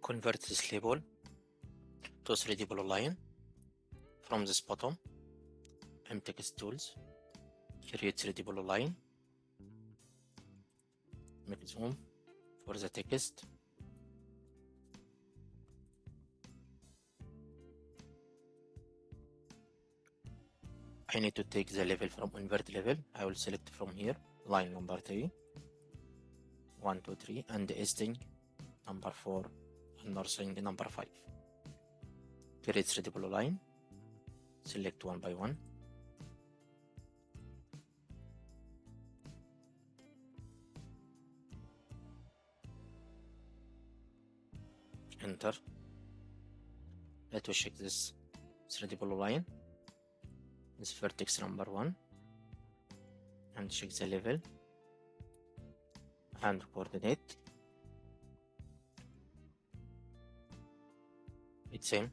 convert this label to 3D polyline. From this bottom, text tools, create 3D polyline, make zoom for the text. I need to take the level from invert level. I will select from here line number 3, 1, 2, 3, and easting number 4 and northing number 5. Create 3D polyline, select one by one. Enter. Let us check this 3D polyline. This vertex number 1 and check the level and coordinate. It's same.